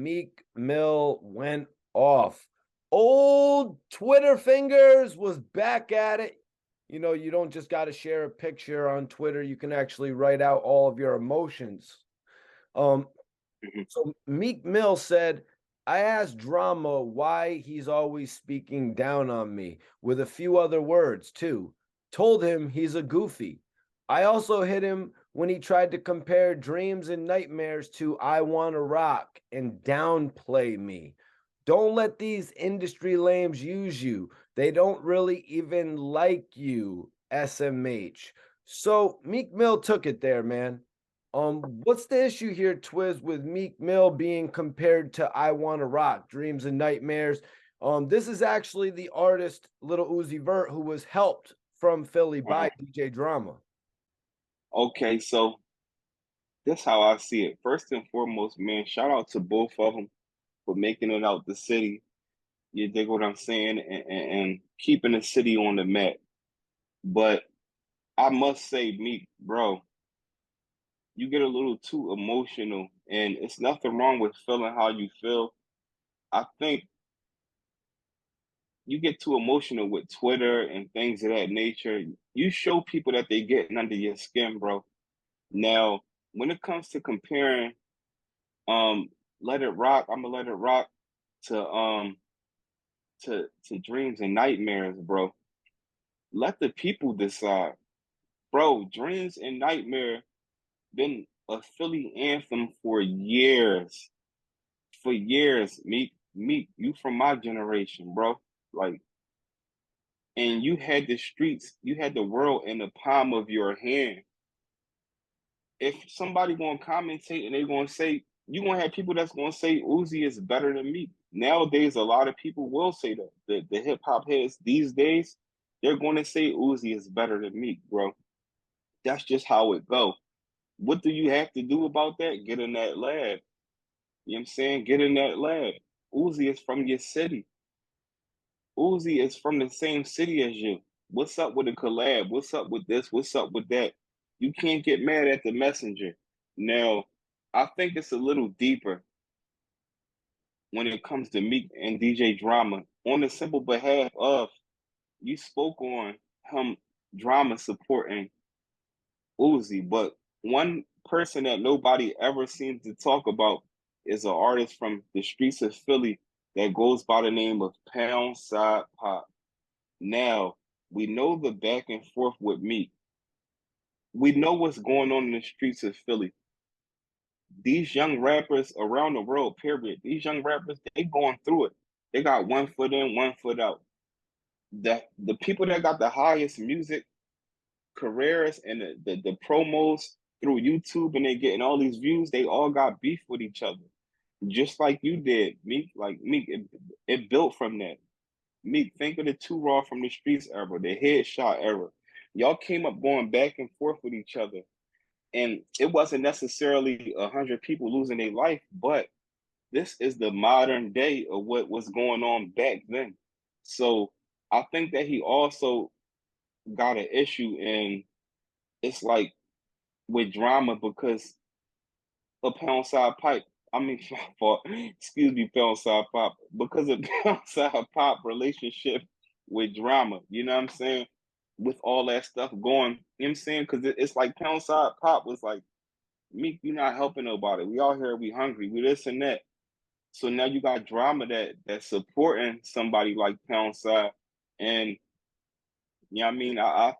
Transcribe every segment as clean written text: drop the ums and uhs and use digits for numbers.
Meek Mill went off. Old Twitter fingers was back at it. You know, you don't just got to share a picture on Twitter. You can actually write out all of your emotions. Um, Mhm. so Meek Mill said, I asked Drama why he's always speaking down on me with a few other words too. Told him he's a goofy. I also hit him when he tried to compare dreams and nightmares to I Wanna Rock and downplay me. Don't let these industry lames use you. They don't really even like you, SMH. So Meek Mill took it there, man. What's the issue here, Twiz, with Meek Mill being compared to I Wanna Rock, Dreams and Nightmares? This is actually the artist Little Uzi Vert who was helped from Philly by Uh-huh. DJ Drama. Okay, so that's how I see it. First and foremost, man, shout out to both of them for making it out the city. You dig what I'm saying? And keeping the city on the map. But I must say, Meek, bro, you get a little too emotional, and it's nothing wrong with feeling how you feel. I think you get too emotional with Twitter and things of that nature. You show people that they getting under your skin, bro. Now, when it comes to comparing Let It Rock, I'm gonna let it rock to dreams and nightmares, bro. Let the people decide. Bro, Dreams and Nightmare been a Philly anthem for years. For years, Meek, you from my generation, bro. Like, and you had the streets, you had the world in the palm of your hand. If somebody gonna commentate and they gonna say, you gonna have people that's gonna say Uzi is better than me. Nowadays, a lot of people will say that. The hip hop heads these days, they're gonna say Uzi is better than me, bro. That's just how it go. What do you have to do about that? Get in that lab. You know what I'm saying? Get in that lab. Uzi is from your city. Uzi is from the same city as you. What's up with the collab? What's up with this? What's up with that? You can't get mad at the messenger. Now, I think it's a little deeper when it comes to Meek and DJ Drama. On the simple behalf of you spoke on him drama supporting Uzi, but one person that nobody ever seems to talk about is an artist from the streets of Philly that goes by the name of Pound Side Pop. Now, we know the back and forth with Meek. We know what's going on in the streets of Philly. These young rappers around the world, period, these young rappers, they going through it. They got one foot in, one foot out. The people that got the highest music careers and the promos through YouTube and they getting all these views, they all got beef with each other. Just like you did, Meek, like Meek, it built from that. Meek, think of the Too Raw from the Streets era, the Headshot era. Y'all came up going back and forth with each other. And it wasn't necessarily 100 people losing their life, but this is the modern day of what was going on back then. So I think that he also got an issue and it's like with drama because of Pound Side Pipe. I mean, for, excuse me, Pound Side Pop, because of Pound Side Pop relationship with drama. You know what I'm saying? With all that stuff going, you know what I'm saying? Because it's like Pound Side Pop was like, Meek, you not helping nobody. We all here, we hungry, we this and that. So now you got drama that's supporting somebody like Pound Side. And you know what I mean? I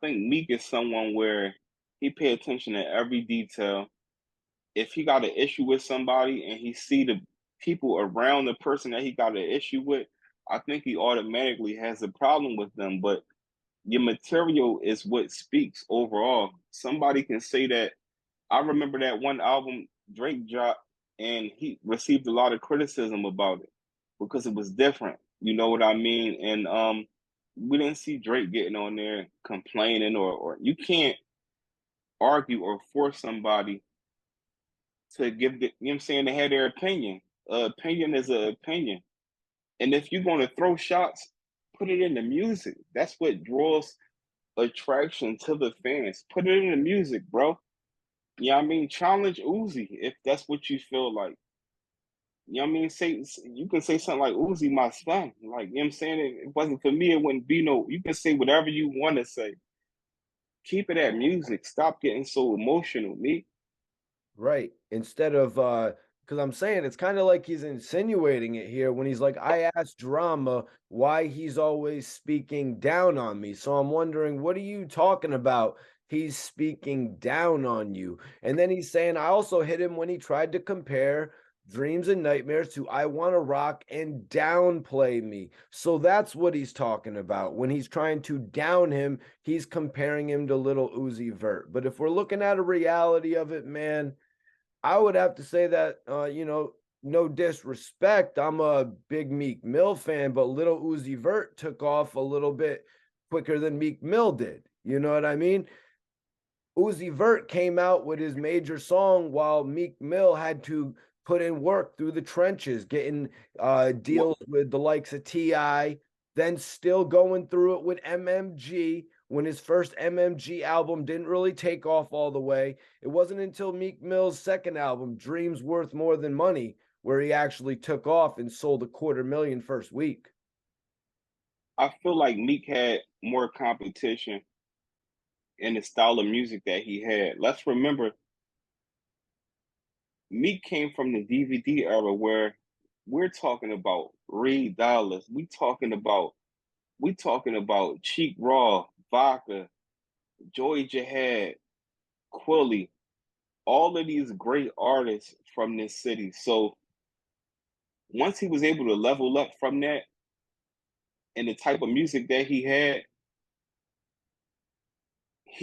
think Meek is someone where he pay attention to every detail. If he got an issue with somebody and he see the people around the person that he got an issue with, I think he automatically has a problem with them. But your material is what speaks overall. Somebody can say that. I remember that one album Drake dropped, and he received a lot of criticism about it because it was different. You know what I mean? And we didn't see Drake getting on there complaining or you can't argue or force somebody to give the, you know what I'm saying, to have their opinion. Opinion is an opinion. And if you're going to throw shots, put it in the music. That's what draws attraction to the fans. Put it in the music, bro. Yeah, I mean, challenge Uzi if that's what you feel like. You know what I mean? You can say something like Uzi, my son. Like, you know what I'm saying? It wasn't for me, it wouldn't be no. You can say whatever you want to say. Keep it at music. Stop getting so emotional, me. Right. Instead of because I'm saying it's kind of like he's insinuating it here when he's like, I asked Drama why he's always speaking down on me. So I'm wondering, what are you talking about? He's speaking down on you. And then he's saying, I also hit him when he tried to compare Dreams and Nightmares to I Want to Rock and downplay me. So that's what he's talking about. When he's trying to down him, he's comparing him to little Uzi Vert. But if we're looking at a reality of it, man, I would have to say that, no disrespect. I'm a big Meek Mill fan, but Little Uzi Vert took off a little bit quicker than Meek Mill did. You know what I mean? Uzi Vert came out with his major song while Meek Mill had to put in work through the trenches, getting What deals with the likes of T.I., then still going through it with MMG when his first MMG album didn't really take off all the way. It wasn't until Meek Mill's second album, Dreams Worth More Than Money, where he actually took off and sold 250,000 first week. I feel like Meek had more competition in the style of music that he had. Let's remember, Meek came from the DVD era where we're talking about Reed Dollars. We talking about Cheek Raw, Vodka, Joy Jihad, Quilly, all of these great artists from this city. So once he was able to level up from that and the type of music that he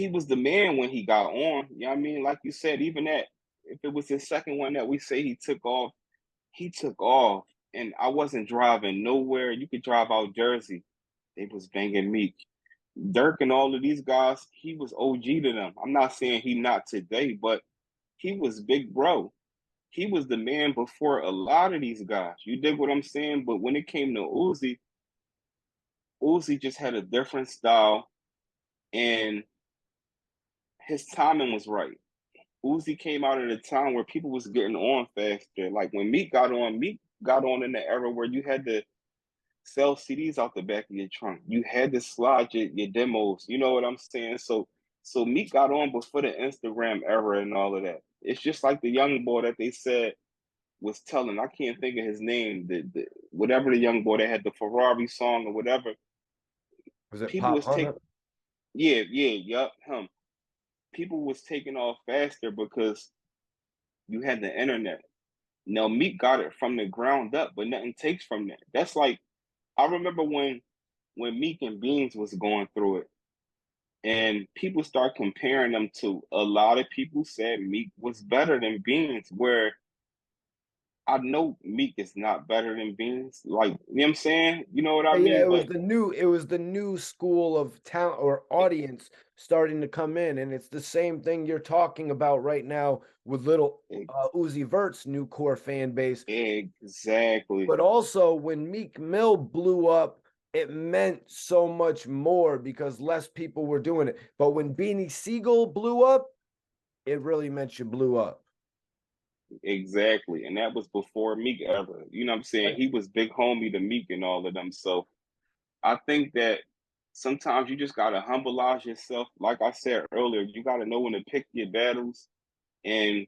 was the man when he got on. You know what I mean? Like you said, even that, if it was his second one that we say he took off. And I wasn't driving nowhere. You could drive out Jersey. They was banging Meek. Dirk and all of these guys, he was OG to them. I'm not saying he not today, but he was big bro. He was the man before a lot of these guys. You dig what I'm saying? But when it came to Uzi, Uzi just had a different style and his timing was right. Uzi came out at a time where people was getting on faster. Like when Meek got on in the era where you had to sell CDs out the back of your trunk. You had to slide your demos. You know what I'm saying? So Meek got on before the Instagram era and all of that. It's just like the young boy that they said was telling. I can't think of his name. The whatever the young boy that had the Ferrari song or whatever. Was it People Pop was take Hunter? yup, him. People was taking off faster because you had the internet. Now Meek got it from the ground up, but nothing takes from that. That's like I remember when Meek and Beans was going through it, and people start comparing them to a lot of people said Meek was better than Beans, where I know Meek is not better than Beans. Like, you know what I'm saying? You know what I Yeah, mean? But it was the new school of talent or audience starting to come in, and it's the same thing you're talking about right now with little Uzi Vert's new core fan base. exactly, But also, when Meek Mill blew up, it meant so much more because less people were doing it. But when Beanie Siegel blew up, it really meant you blew up. exactly. And that was before Meek ever. You know what I'm saying? He was big homie to Meek and all of them. So I think that sometimes you just gotta humbleize yourself. Like I said earlier, you gotta know when to pick your battles. And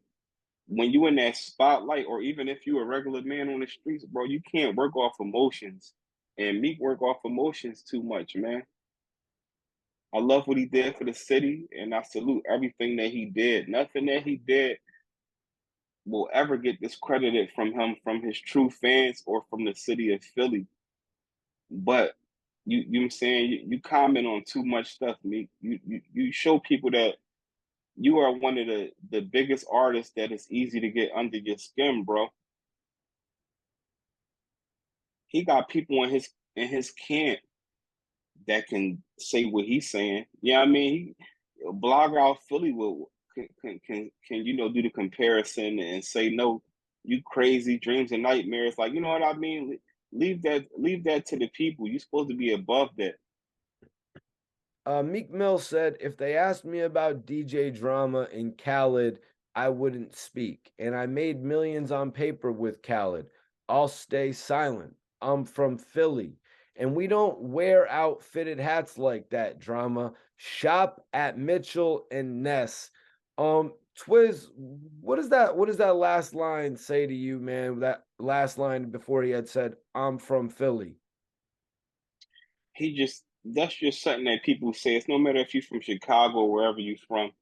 when you in that spotlight, or even if you a regular man on the streets, bro, you can't work off emotions. And Meek work off emotions too much, man. I love what he did for the city, and I salute everything that he did. Nothing that he did will ever get discredited from him, from his true fans, or from the city of Philly. But you know what I'm saying? You comment on too much stuff, Meek. You show people that you are one of the biggest artists that is easy to get under your skin, bro. He got people in his camp that can say what he's saying. Yeah, I mean, a blogger out Philly will can do the comparison and say no, you crazy dreams and nightmares. Like, you know what I mean? Leave that to the people. You're supposed to be above that. Meek Mill said, if they asked me about DJ Drama and Khaled, I wouldn't speak. And I made millions on paper with Khaled. I'll stay silent. I'm from Philly. And we don't wear outfitted hats like that, drama. Shop at Mitchell and Ness. Twiz, what does that last line say to you, man? That last line before he had said, I'm from Philly. He just that's just something that people say. It's no matter if you're from Chicago or wherever you're from.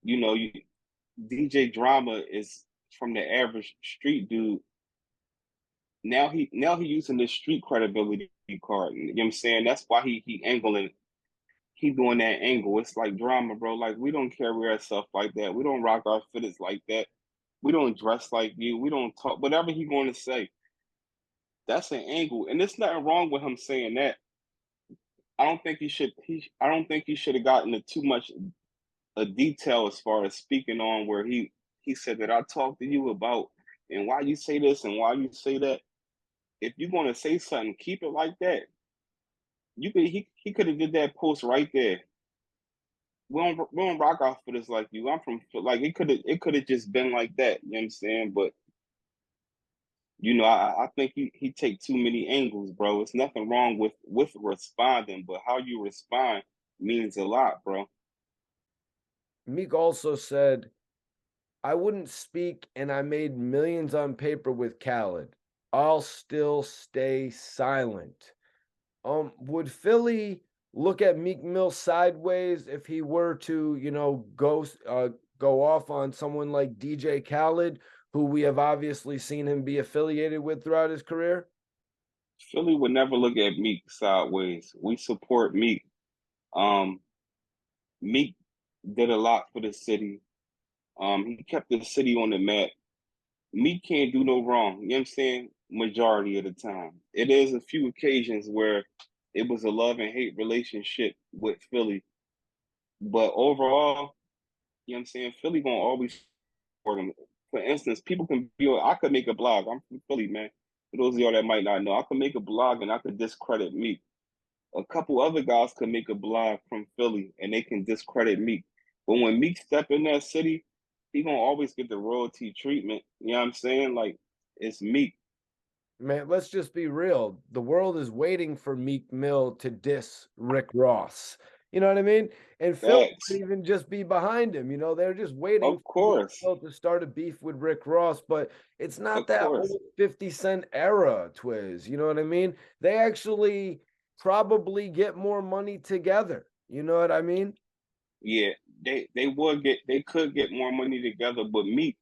You know, DJ Drama is from the average street dude. Now he using this street credibility card. You know what I'm saying? That's why he angling he doing that angle. It's like drama, bro. Like we don't carry ourselves like that. We don't rock our fitteds like that. We don't dress like you. We don't talk whatever he going to say. That's an angle, and there's nothing wrong with him saying that. I don't think he should. I don't think he should have gotten into too much a detail as far as speaking on where he said that I talked to you about and why you say this and why you say that. If you're going to say something, keep it like that. You could he could have did that post right there. We don't rock off for this like you. I'm from like it could have just been like that. You know what I'm saying? But I think he take too many angles, bro. It's nothing wrong with responding, but how you respond means a lot, bro. Meek also said, I wouldn't speak and I made millions on paper with Khaled. I'll still stay silent. Would Philly look at Meek Mill sideways if he were to, go off on someone like DJ Khaled, who we have obviously seen him be affiliated with throughout his career? Philly would never look at Meek sideways. We support Meek. Um, Meek did a lot for the city. He kept the city on the map. Meek can't do no wrong. You know what I'm saying? Majority of the time. It is a few occasions where it was a love and hate relationship with Philly. But overall, you know what I'm saying? Philly gonna always support him. For instance, people can be I could make a blog. I'm from Philly, man. For those of y'all that might not know, I could make a blog and I could discredit Meek. A couple other guys could make a blog from Philly and they can discredit Meek. But when Meek step in that city, he gonna always get the royalty treatment. You know what I'm saying? Like it's Meek. Man, let's just be real. The world is waiting for Meek Mill to diss Rick Ross. You know what I mean? And Phil Facts. might even just be behind him. They're just waiting Of for Meek course. Mill to start a beef with Rick Ross, but it's not Of that course. old 50 Cent era, Twiz. You know what I mean? They actually probably get more money together. You know what I mean? Yeah, they could get more money together, but Meek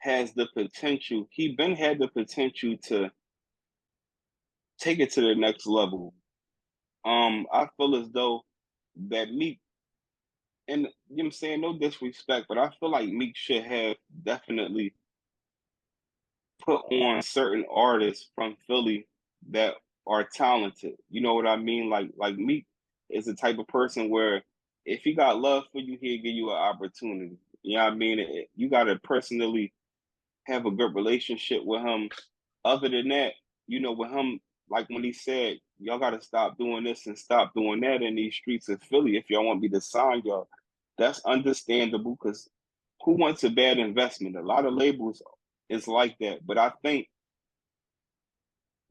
has the potential. He been had the potential to take it to the next level. I feel as though that Meek and you know what I'm saying, no disrespect, but I feel like Meek should have definitely put on certain artists from Philly that are talented. You know what I mean? Like Meek is the type of person where if he got love for you, he'll give you an opportunity. You know what I mean? You got to personally have a good relationship with him. Other than that, with him, like when he said, y'all got to stop doing this and stop doing that in these streets of Philly if y'all want me to sign y'all. That's understandable because who wants a bad investment? A lot of labels is like that. But I think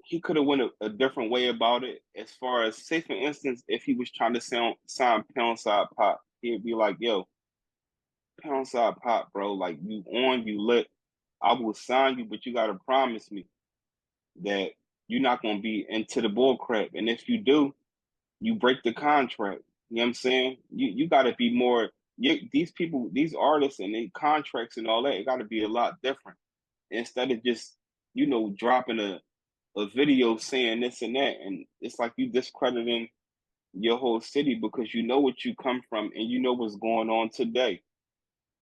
he could have went a different way about it. As far as, say, for instance, if he was trying to sign Pound Side Pop, he'd be like, "Yo, Pound Side Pop, bro, like you lit. I will sign you, but you gotta promise me that you're not gonna be into the bull crap. And if you do, you break the contract. You know what I'm saying? You gotta be more. These people, these artists, and their contracts and all that, it gotta be a lot different. Instead of just dropping a video saying this and that, and it's like you discrediting your whole city because you know what you come from and you know what's going on today.